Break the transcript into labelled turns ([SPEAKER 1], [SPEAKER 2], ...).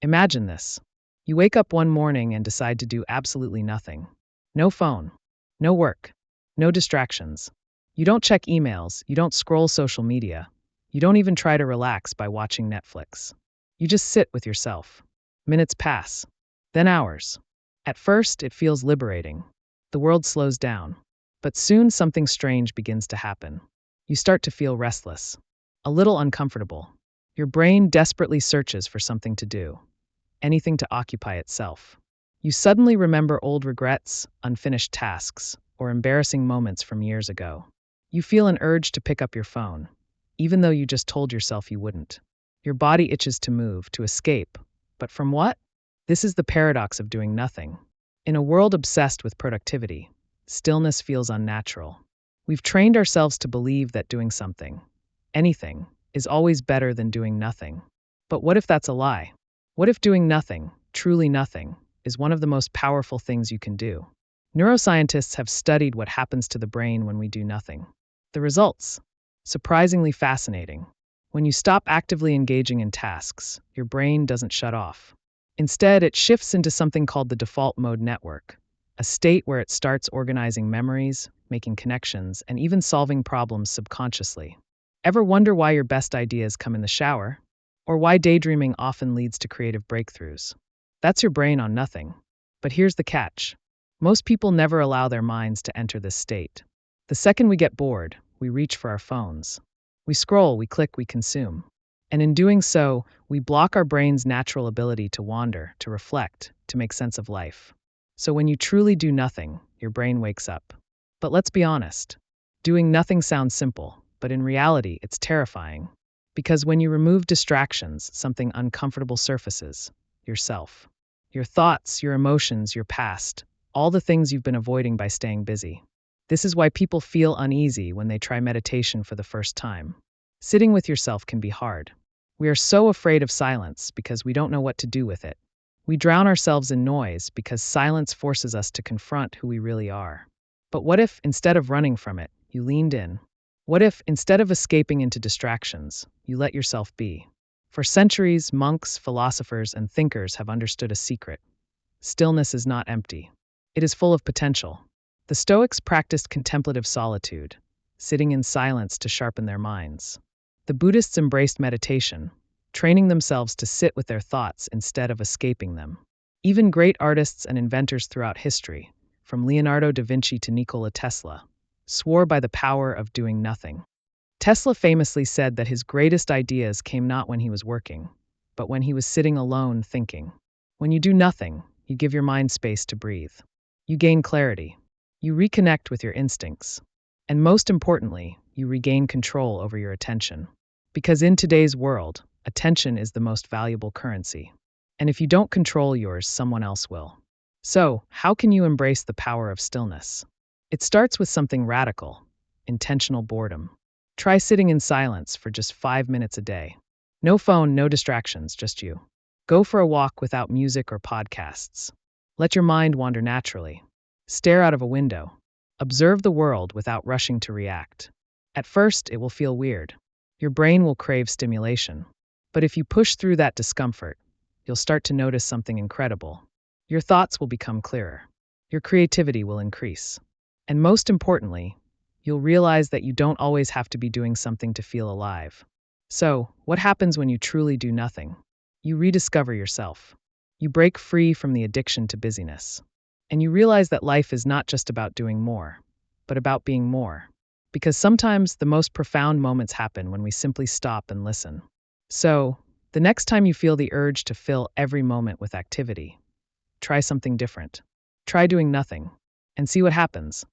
[SPEAKER 1] Imagine this. You wake up one morning and decide to do absolutely nothing. No phone, no work, no distractions. You don't check emails, you don't scroll social media, you don't even try to relax by watching Netflix. You just sit with yourself. Minutes pass, then hours. At first, it feels liberating. The world slows down. But soon something strange begins to happen. You start to feel restless, a little uncomfortable. Your brain desperately searches for something to do, anything to occupy itself. You suddenly remember old regrets, unfinished tasks, or embarrassing moments from years ago. You feel an urge to pick up your phone, even though you just told yourself you wouldn't. Your body itches to move, to escape. But from what? This is the paradox of doing nothing. In a world obsessed with productivity, stillness feels unnatural. We've trained ourselves to believe that doing something, anything, is always better than doing nothing. But what if that's a lie? What if doing nothing, truly nothing, is one of the most powerful things you can do? Neuroscientists have studied what happens to the brain when we do nothing. The results? Surprisingly fascinating. When you stop actively engaging in tasks, your brain doesn't shut off. Instead, it shifts into something called the default mode network, a state where it starts organizing memories, making connections, and even solving problems subconsciously. Ever wonder why your best ideas come in the shower? Or why daydreaming often leads to creative breakthroughs? That's your brain on nothing. But here's the catch. Most people never allow their minds to enter this state. The second we get bored, we reach for our phones. We scroll, we click, we consume. And in doing so, we block our brain's natural ability to wander, to reflect, to make sense of life. So when you truly do nothing, your brain wakes up. But let's be honest. Doing nothing sounds simple, but in reality, it's terrifying. Because when you remove distractions, something uncomfortable surfaces. Yourself. Your thoughts, your emotions, your past. All the things you've been avoiding by staying busy. This is why people feel uneasy when they try meditation for the first time. Sitting with yourself can be hard. We are so afraid of silence because we don't know what to do with it. We drown ourselves in noise because silence forces us to confront who we really are. But what if, instead of running from it, you leaned in? What if, instead of escaping into distractions, you let yourself be? For centuries, monks, philosophers, and thinkers have understood a secret. Stillness is not empty. It is full of potential. The Stoics practiced contemplative solitude, sitting in silence to sharpen their minds. The Buddhists embraced meditation, training themselves to sit with their thoughts instead of escaping them. Even great artists and inventors throughout history, from Leonardo da Vinci to Nikola Tesla, swore by the power of doing nothing. Tesla famously said that his greatest ideas came not when he was working, but when he was sitting alone thinking. When you do nothing, you give your mind space to breathe. You gain clarity. You reconnect with your instincts. And most importantly, you regain control over your attention. Because in today's world, attention is the most valuable currency. And if you don't control yours, someone else will. So, how can you embrace the power of stillness? It starts with something radical, intentional boredom. Try sitting in silence for just 5 minutes a day. No phone, no distractions, just you. Go for a walk without music or podcasts. Let your mind wander naturally. Stare out of a window. Observe the world without rushing to react. At first, it will feel weird. Your brain will crave stimulation. But if you push through that discomfort, you'll start to notice something incredible. Your thoughts will become clearer. Your creativity will increase. And most importantly, you'll realize that you don't always have to be doing something to feel alive. So, what happens when you truly do nothing? You rediscover yourself. You break free from the addiction to busyness. And you realize that life is not just about doing more, but about being more. Because sometimes the most profound moments happen when we simply stop and listen. So, the next time you feel the urge to fill every moment with activity, try something different. Try doing nothing, and see what happens.